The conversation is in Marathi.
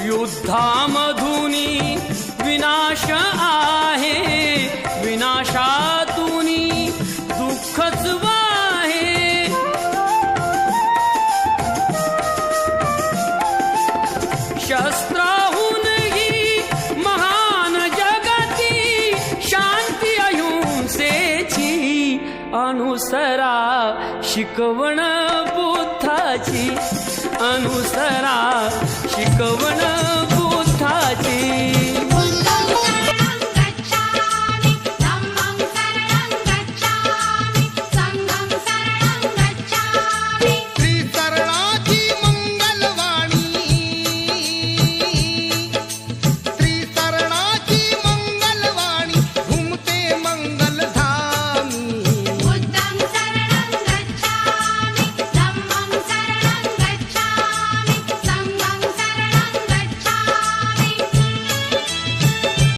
युद्धामधुनी विनाश आहे, विनाशातुनी दुःखच वाहे। शस्त्राहूनही महान जगती शांती अहिंसेची, अनुसरा शिकवण बुद्धाची, अनुसरा शिकवण